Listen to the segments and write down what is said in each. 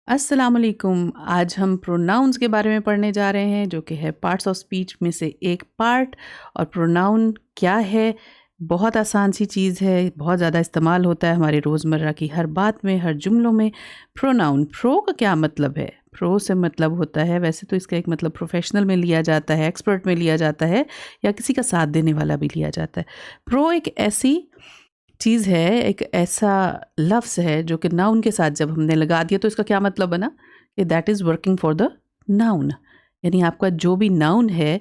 अस्सलाम वालेकुम। आज हम प्रोनाउंस के बारे में पढ़ने जा रहे हैं जो कि है पार्ट्स ऑफ स्पीच में से एक पार्ट। और प्रोनाउन क्या है? बहुत आसान सी चीज़ है, बहुत ज़्यादा इस्तेमाल होता है हमारे रोज़मर्रा की हर बात में, हर जुमलों में। प्रोनाउन, प्रो का क्या मतलब है? प्रो से मतलब होता है, वैसे तो इसका एक मतलब प्रोफेशनल में लिया जाता है, एक्सपर्ट में लिया जाता है, या किसी का साथ देने वाला भी लिया जाता है। प्रो एक ऐसी चीज़ है, एक ऐसा लफ्ज़ है जो कि नाउन के साथ जब हमने लगा दिया तो इसका क्या मतलब बना कि that is working for the noun. यानी आपका जो भी नाउन है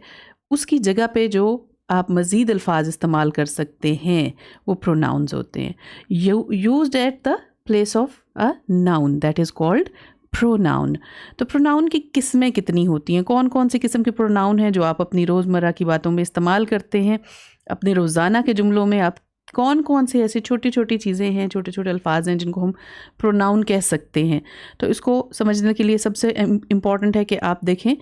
उसकी जगह पे जो आप मज़ीद अल्फाज इस्तेमाल कर सकते हैं वो प्रोनाउंस होते हैं। Used at the place of a noun, that is called pronoun. तो प्रोनाउन की किस्में कितनी होती हैं? कौन कौन सी किस्म के प्रोनाउन हैं जो आप अपनी रोज़मर्रा की बातों में इस्तेमाल करते हैं? अपने रोज़ाना के जुमलों में आप कौन कौन सी ऐसी छोटी छोटी चीज़ें हैं, छोटे छोटे अल्फाज हैं जिनको हम प्रोनाउन कह सकते हैं? तो इसको समझने के लिए सबसे इम्पॉर्टेंट है कि आप देखें,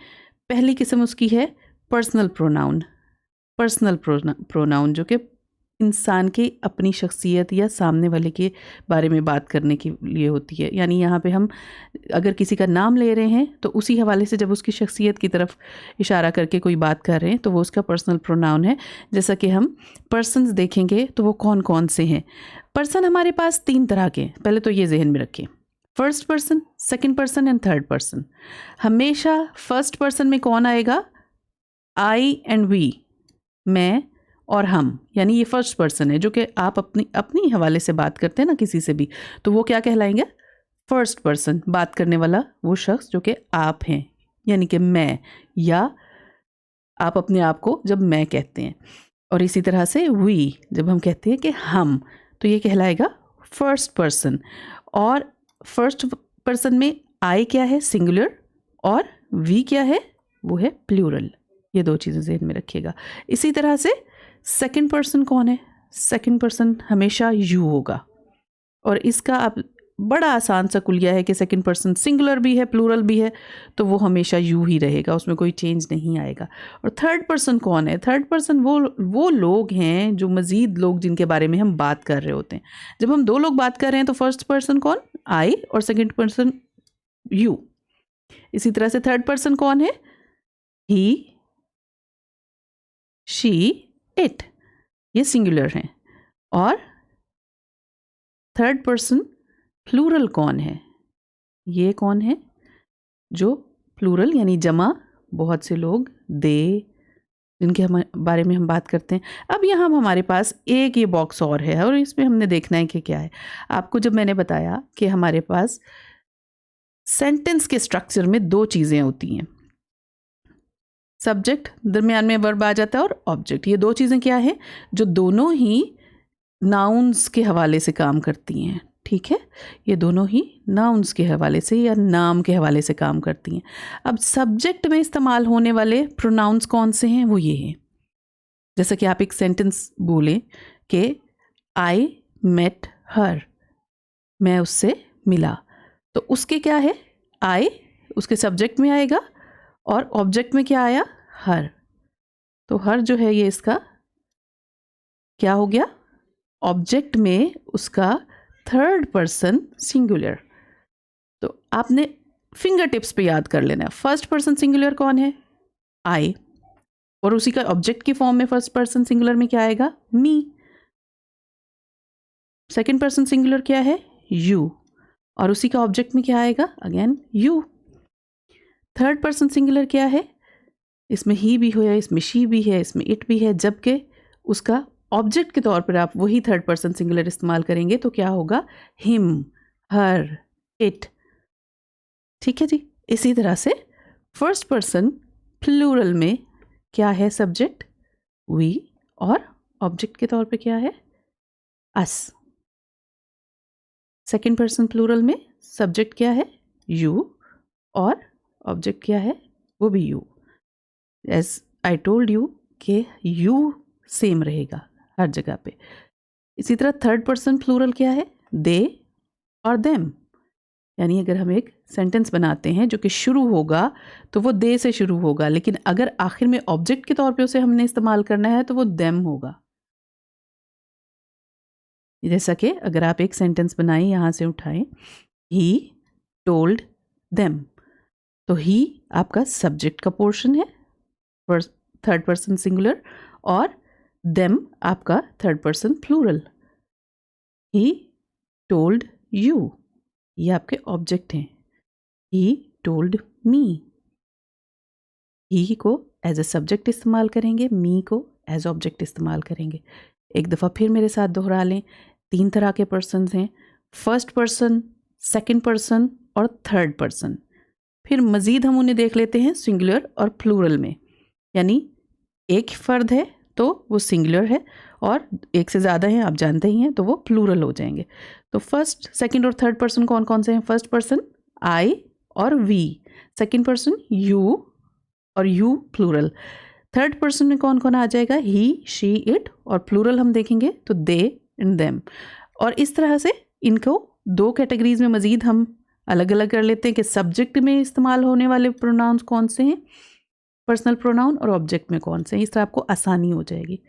पहली किस्म उसकी है पर्सनल प्रोनाउन। पर्सनल प्रोनाउन जो कि इंसान की अपनी शख्सियत या सामने वाले के बारे में बात करने के लिए होती है। यानी यहाँ पे हम अगर किसी का नाम ले रहे हैं तो उसी हवाले से जब उसकी शख्सियत की तरफ इशारा करके कोई बात कर रहे हैं तो वो उसका पर्सनल प्रोनाउन है। जैसा कि हम पर्सन्स देखेंगे तो वो कौन कौन से हैं। पर्सन हमारे पास 3 तरह के हैं, पहले तो ये जहन में रखें। First person, second person and third person. हमेशा फर्स्ट पर्सन में कौन आएगा? आई एंड वी, मैं और हम। यानी ये फर्स्ट पर्सन है जो कि आप अपनी अपनी हवाले से बात करते हैं ना किसी से भी, तो वो क्या कहलाएंगे? फर्स्ट पर्सन, बात करने वाला वो शख्स जो कि आप हैं, यानी कि मैं, या आप अपने आप को जब मैं कहते हैं। और इसी तरह से वी, जब हम कहते हैं कि हम, तो ये कहलाएगा फर्स्ट पर्सन। और फर्स्ट पर्सन में आई क्या है? सिंगुलर। और वी क्या है? वो है प्लूरल। ये 2 चीज़ें ज़हन में रखिएगा। इसी तरह से सेकंड पर्सन कौन है? सेकंड पर्सन हमेशा यू होगा। और इसका आप बड़ा आसान सा कुलिया है कि सेकंड पर्सन सिंगुलर भी है, प्लूरल भी है, तो वो हमेशा यू ही रहेगा, उसमें कोई चेंज नहीं आएगा। और थर्ड पर्सन कौन है? थर्ड पर्सन वो लोग हैं, जो मज़ीद लोग जिनके बारे में हम बात कर रहे होते हैं। जब हम 2 लोग बात कर रहे हैं तो फर्स्ट पर्सन कौन? आई, और सेकंड पर्सन यू। इसी तरह से थर्ड पर्सन कौन है? ही, शी, इट, ये सिंगुलर हैं। और थर्ड पर्सन प्लूरल कौन है? ये कौन है? जो प्लूरल यानी जमा, बहुत से लोग, दे, जिनके हम बारे में हम बात करते हैं। अब यहाँ हमारे पास एक ये बॉक्स और है और इसमें हमने देखना है कि क्या है। आपको जब मैंने बताया कि हमारे पास सेंटेंस के स्ट्रक्चर में 2 चीज़ें होती हैं, सब्जेक्ट, दरमियान में वर्ब आ जाता है, और ऑब्जेक्ट। ये 2 चीज़ें क्या हैं? जो दोनों ही नाउन्स के हवाले से काम करती हैं। ठीक है, ये दोनों ही नाउन्स के हवाले से या नाम के हवाले से काम करती हैं। अब सब्जेक्ट में इस्तेमाल होने वाले प्रोनाउंस कौन से हैं? वो ये हैं, जैसा कि आप एक सेंटेंस बोलें कि आई मेट हर, मैं उससे मिला, तो उसके क्या है? आई उसके सब्जेक्ट में आएगा, और ऑब्जेक्ट में क्या आया? हर। तो हर जो है ये इसका क्या हो गया? ऑब्जेक्ट में उसका थर्ड पर्सन सिंगुलर। तो आपने फिंगर टिप्स पे याद कर लेना है। फर्स्ट पर्सन सिंगुलर कौन है? आई। और उसी का ऑब्जेक्ट की फॉर्म में फर्स्ट पर्सन सिंगुलर में क्या आएगा? मी। सेकंड पर्सन सिंगुलर क्या है? यू। और उसी का ऑब्जेक्ट में क्या आएगा? Again you. Third person singular क्या है? इसमें ही भी हो, इसमें शी भी है, इसमें इट भी है, जबकि उसका ऑब्जेक्ट के तौर पर आप वही थर्ड पर्सन सिंगुलर इस्तेमाल करेंगे तो क्या होगा? Him, her, it. ठीक है जी। इसी तरह से फर्स्ट पर्सन प्लूरल में क्या है? सब्जेक्ट वी, और ऑब्जेक्ट के तौर पे क्या है? अस। सेकंड पर्सन प्लूरल में सब्जेक्ट क्या है? यू, और ऑब्जेक्ट क्या है? वो भी you. As I told you कि यू सेम रहेगा हर जगह पे। इसी तरह थर्ड पर्सन प्लूरल क्या है? दे और देम। यानी अगर हम एक सेंटेंस बनाते हैं जो कि शुरू होगा तो वो दे से शुरू होगा, लेकिन अगर आखिर में ऑब्जेक्ट के तौर पे उसे हमने इस्तेमाल करना है तो वो देम होगा। जैसा कि अगर आप एक सेंटेंस बनाएं, यहाँ से उठाएं, ही टोल्ड देम। तो ही आपका सब्जेक्ट का पोर्शन है, थर्ड पर्सन सिंगुलर, और देम आपका third person plural. He told you, ये आपके ऑब्जेक्ट हैं। ही टोल्ड मी, ही को एज अ सब्जेक्ट इस्तेमाल करेंगे, मी को एज ऑब्जेक्ट इस्तेमाल करेंगे। एक दफ़ा फिर मेरे साथ दोहरा लें, 3 तरह के पर्सन्स हैं, फर्स्ट पर्सन, सेकंड पर्सन और थर्ड पर्सन। फिर मज़ीद हम उन्हें देख लेते हैं सिंगुलर और प्लूरल में। यानी एक फ़र्द है तो वो सिंगुलर है, और एक से ज़्यादा हैं आप जानते ही हैं तो वो प्लूरल हो जाएंगे। तो फर्स्ट, सेकंड और थर्ड पर्सन कौन कौन से हैं? फर्स्ट पर्सन आई और वी, सेकंड पर्सन यू और यू प्लूरल, थर्ड पर्सन में कौन कौन आ जाएगा? ही, शी, इट, और प्लूरल हम देखेंगे तो दे एंड देम। और इस तरह से इनको 2 कैटेगरीज में मज़ीद हम अलग अलग कर लेते हैं कि सब्जेक्ट में इस्तेमाल होने वाले प्रोनाउंस कौन से हैं, पर्सनल प्रोनाउन, और ऑब्जेक्ट में कौन से हैं। इस तरह आपको आसानी हो जाएगी।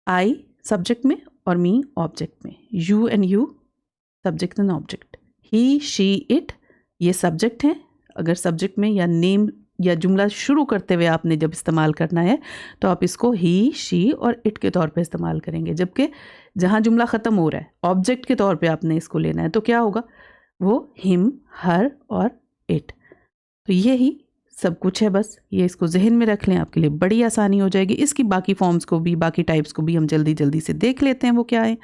आई सब्जेक्ट में और मी ऑब्जेक्ट में, you and you subject and object, he, she, it ये सब्जेक्ट हैं। अगर सब्जेक्ट में या नेम या जुमला शुरू करते हुए आपने जब इस्तेमाल करना है तो आप इसको ही, शी और इट के तौर पे इस्तेमाल करेंगे, जबकि जहाँ जुमला ख़त्म हो रहा है ऑब्जेक्ट के तौर पे आपने इसको लेना है तो क्या होगा? वो हिम, हर और इट। तो ये ही सब कुछ है, बस ये इसको जहन में रख लें, आपके लिए बड़ी आसानी हो जाएगी। इसकी बाकी फॉर्म्स को भी, बाकी टाइप्स को भी हम जल्दी जल्दी से देख लेते हैं वो क्या है।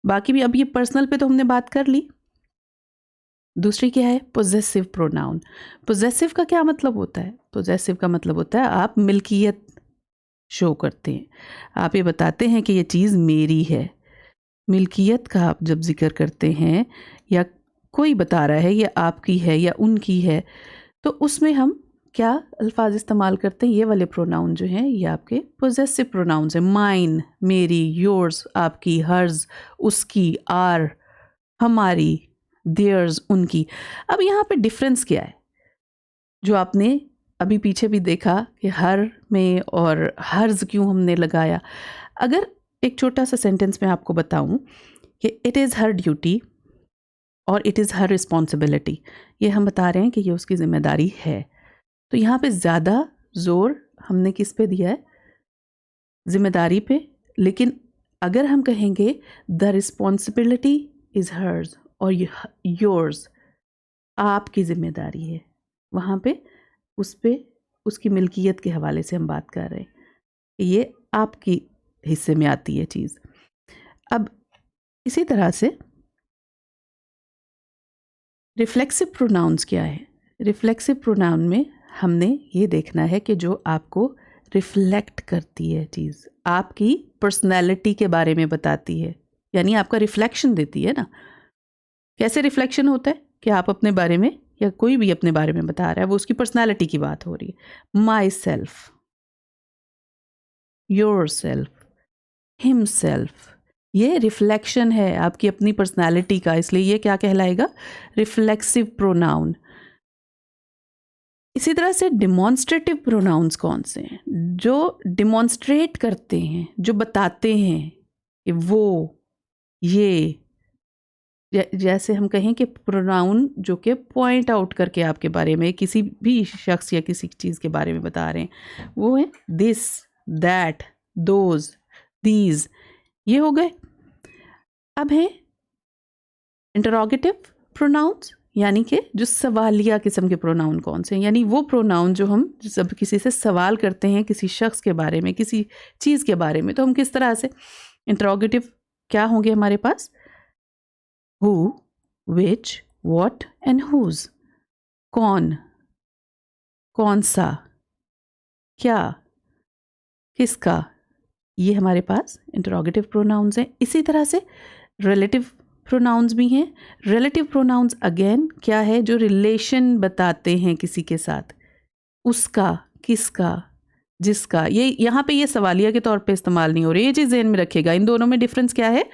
बाकी भी अब ये पर्सनल पे तो हमने बात कर ली। दूसरी क्या है? Possessive pronoun. पोजेसिव का क्या मतलब होता है? पोजेसिव का मतलब होता है आप मिल्कियत शो करते हैं, आप ये बताते हैं कि ये चीज़ मेरी है। मिल्कियत का आप जब जिक्र करते हैं या कोई बता रहा है ये आपकी है या उनकी है, तो उसमें हम क्या अल्फाज इस्तेमाल करते हैं? ये वाले प्रोनाउन जो हैं ये आपके पोजेसिव प्रोनाउंस हैं। माइन मेरी, योर्स आपकी, हर्ज उसकी, आर हमारी, देयर्स उनकी। अब यहाँ पे डिफरेंस क्या है जो आपने अभी पीछे भी देखा कि हर में और हर्ज क्यों हमने लगाया? अगर एक छोटा सा सेंटेंस में आपको बताऊं कि इट इज़ हर ड्यूटी और इट इज़ हर रिस्पॉन्सिबिलिटी, ये हम बता रहे हैं कि ये उसकी जिम्मेदारी है, तो यहाँ पे ज़्यादा जोर हमने किस पे दिया है? जिम्मेदारी पे। लेकिन अगर हम कहेंगे द रिस्पॉन्सिबिलिटी इज़ हर्ज और योर्स, आपकी जिम्मेदारी है, वहाँ पे उस पे उसकी मिल्कियत के हवाले से हम बात कर रहे हैं, ये आपकी हिस्से में आती है चीज़। अब इसी तरह से रिफ्लेक्सिव प्रोनाउंस क्या है? रिफ्लेक्सिव प्रोनाउन में हमने ये देखना है कि जो आपको रिफ्लेक्ट करती है चीज़, आपकी पर्सनैलिटी के बारे में बताती है, यानी आपका रिफ्लेक्शन देती है ना। कैसे रिफ्लेक्शन होता है कि आप अपने बारे में या कोई भी अपने बारे में बता रहा है, वो उसकी पर्सनैलिटी की बात हो रही है। My self, your self, him self, ये रिफ्लेक्शन है आपकी अपनी पर्सनैलिटी का, इसलिए ये क्या कहलाएगा? Reflexive pronoun. इसी तरह से डिमॉन्स्ट्रेटिव प्रोनाउंस कौन से हैं? जो डिमॉन्स्ट्रेट करते हैं, जो बताते हैं कि वो, ये, जैसे हम कहें कि प्रोनाउन जो कि पॉइंट आउट करके आपके बारे में, किसी भी शख्स या किसी चीज़ के बारे में बता रहे हैं, वो है दिस, दैट, दोज, दीज, ये हो गए। अब है इंटरोगेटिव प्रोनाउंस, यानी कि जो सवालिया किस्म के प्रोनाउन कौन से हैं, यानी वो प्रोनाउन जो हम जब किसी से सवाल करते हैं किसी शख्स के बारे में, किसी चीज़ के बारे में, तो हम किस तरह से इंटरोगेटिव क्या होंगे हमारे पास? Who, which, what and whose. कौन, कौन सा, क्या, किसका, ये हमारे पास इंटरोगेटिव प्रोनाउंस हैं। इसी तरह से रिलेटिव प्रोनाउंस भी हैं। रिलेटिव प्रोनाउंस अगेन क्या है? जो रिलेशन बताते हैं किसी के साथ, उसका, किसका, जिसका। ये यहाँ पे ये सवालिया के तौर पे इस्तेमाल नहीं हो रही, ये चीज़ ज़हन में रखिएगा। इन दोनों में डिफरेंस क्या है?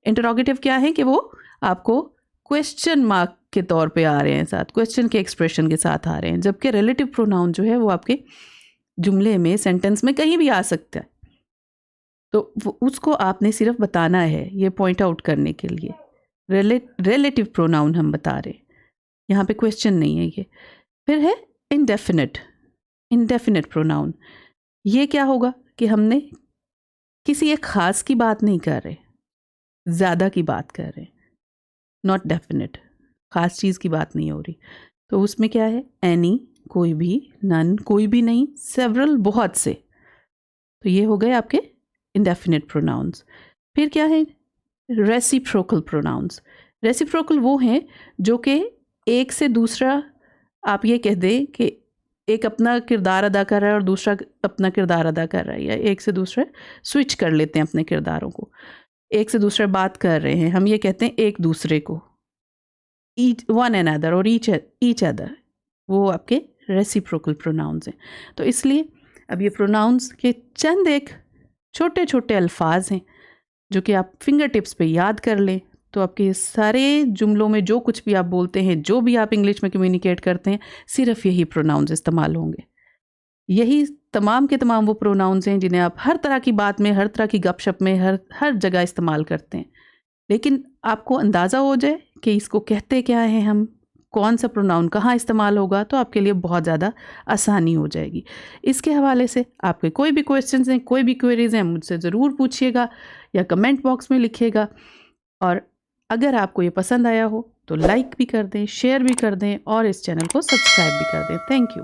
इंटरोगेटिव क्या है कि वो आपको क्वेश्चन मार्क के तौर पे आ रहे हैं, साथ क्वेश्चन के एक्सप्रेशन के साथ आ रहे हैं, जबकि रिलेटिव प्रोनाउन जो है वो आपके जुमले में, सेंटेंस में कहीं भी आ सकता है, तो उसको आपने सिर्फ बताना है, ये पॉइंट आउट करने के लिए। रिलेटिव प्रोनाउन हम बता रहे हैं। यहाँ पे क्वेश्चन नहीं है ये। फिर है इंडेफिनिट, इंडेफिनिट प्रोनाउन। ये क्या होगा कि हमने किसी एक ख़ास की बात नहीं कर रहे, ज़्यादा की बात कर रहे हैं, नॉट डेफिनिट, ख़ास चीज़ की बात नहीं हो रही। तो उसमें क्या है, एनी कोई भी, नन कोई भी नहीं, सेवरल बहुत से। तो ये हो गए आपके इंडेफिनिट प्रोनाउंस। फिर क्या है, रेसिप्रोकल प्रोनाउंस। रेसिप्रोकल वो हैं जो कि एक से दूसरा, आप ये कह दें कि एक अपना किरदार अदा कर रहा है और दूसरा अपना किरदार अदा कर रहा है, या एक से दूसरे स्विच कर लेते हैं अपने किरदारों को, एक से दूसरे बात कर रहे हैं, हम ये कहते हैं एक दूसरे को, ईच वन एन अदर और ईच अदर, वो आपके रेसिप्रोकल प्रोनाउंस हैं। तो इसलिए अब ये प्रोनाउंस के चंद एक छोटे छोटे अल्फाज हैं जो कि आप फिंगर टिप्स पे याद कर लें, तो आपके सारे जुमलों में जो कुछ भी आप बोलते हैं, जो भी आप इंग्लिश में कम्युनिकेट करते हैं, सिर्फ यही प्रोनाउंस इस्तेमाल होंगे। यही तमाम के तमाम वो प्रोनाउंस हैं जिन्हें आप हर तरह की बात में, हर तरह की गपशप में, हर जगह इस्तेमाल करते हैं। लेकिन आपको अंदाज़ा हो जाए कि इसको कहते क्या है हम, कौन सा प्रोनाउन कहाँ इस्तेमाल होगा, तो आपके लिए बहुत ज़्यादा आसानी हो जाएगी। इसके हवाले से आपके कोई भी क्वेश्चंस हैं, कोई भी क्वेरीज हैं, मुझसे ज़रूर पूछिएगा या कमेंट बॉक्स में लिखिएगा। और अगर आपको ये पसंद आया हो तो लाइक भी कर दें, शेयर भी कर दें और इस चैनल को सब्सक्राइब भी कर दें। Thank you.